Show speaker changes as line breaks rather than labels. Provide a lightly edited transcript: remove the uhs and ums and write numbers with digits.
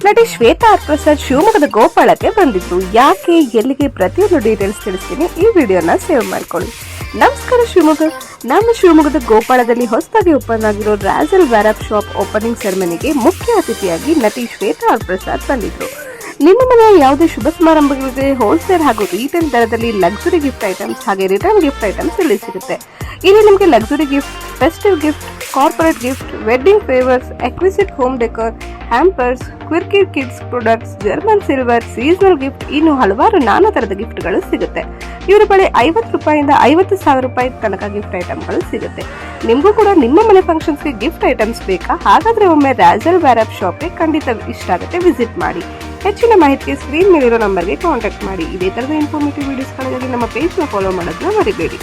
ನಟಿ ಶ್ವೇತಾ ಆರ್ ಪ್ರಸಾದ್ ಶಿವಮೊಗ್ಗದ ಗೋಪಾಳಕ್ಕೆ ಬಂದಿದ್ರು. ಯಾಕೆ, ಎಲ್ಲಿಗೆ, ಪ್ರತಿಯೊಂದು ಡೀಟೇಲ್ಸ್ ತಿಳಿಸ್ತೀನಿ. ಈ ವಿಡಿಯೋನ ಸೇವ್ ಮಾಡ್ಕೊಳ್ಳಿ. ನಮಸ್ಕಾರ ಶಿವಮೊಗ್ಗ. ನಮ್ಮ ಶಿವಮೊಗ್ಗದ ಗೋಪಾಳದಲ್ಲಿ ಹೊಸದಾಗಿ ಓಪನ್ ಆಗಿರೋ ರಾಜಲ್ ವ್ಯಾರಪ್ ಶಾಪ್ ಓಪನಿಂಗ್ ಸೆರೆಮನಿಗೆ ಮುಖ್ಯ ಅತಿಥಿಯಾಗಿ ನಟಿ ಶ್ವೇತಾ ಆರ್ ಪ್ರಸಾದ್ ಬಂದಿದ್ರು. ನಿಮ್ಮ ಮನೆಯ ಯಾವುದೇ ಶುಭ ಸಮಾರಂಭಗಳಿಗೆ ಹೋಲ್ಸೇಲ್ ಹಾಗೂ ರೀಟೇಲ್ ದರದಲ್ಲಿ ಲಕ್ಸುರಿ ಗಿಫ್ಟ್ ಐಟಮ್ಸ್ ಹಾಗೆ ರಿಟರ್ನ್ ಗಿಫ್ಟ್ ಐಟಮ್ಸ್ ಇಲ್ಲಿ ಸಿಗುತ್ತೆ. ಇಲ್ಲಿ ನಿಮಗೆ luxury gift, festive gift, corporate gift, wedding favours, exquisite home decor, hampers, quirky kids products, German silver, seasonal gift, ಇನ್ನು ಹಲವಾರು ನಾನಾ ತರದ ಗಿಫ್ಟ್ಗಳು ಸಿಗುತ್ತೆ. ಇವರ ಬಳಿ 50 ರೂಪಾಯಿಂದ 50,000 ರೂಪಾಯಿ ತನಕ ಗಿಫ್ಟ್ ಐಟಮ್ಗಳು ಸಿಗುತ್ತೆ. ನಿಮಗೂ ಕೂಡ ನಿಮ್ಮ ಮನೆ ಫಂಕ್ಷನ್ಸ್ಗೆ ಗಿಫ್ಟ್ ಐಟಮ್ಸ್ ಬೇಕಾ? ಹಾಗಾದ್ರೆ ಒಮ್ಮೆ ರಾಜಲ್ ವ್ಯಾರಪ್ ಶಾಪ್ಗೆ ಖಂಡಿತ ಇಷ್ಟ ಆಗುತ್ತೆ, ವಿಸಿಟ್ ಮಾಡಿ. ಹೆಚ್ಚಿನ ಮಾಹಿತಿಗೆ ಸ್ಕ್ರೀನ್ ಮೇಲಿರೋ ನಂಬರ್ಗೆ ಕಾಂಟ್ಯಾಕ್ಟ್ ಮಾಡಿ. ಇದೇ ತರದ ಇನ್ಫಾರ್ಮೇಟಿವ್ ವಿಡಿಯೋಸ್ಗಳಿಗಾಗಿ ನಮ್ಮ ಪೇಜ್ನ ಫಾಲೋ ಮಾಡೋದನ್ನ ಮರಿಬೇಡಿ.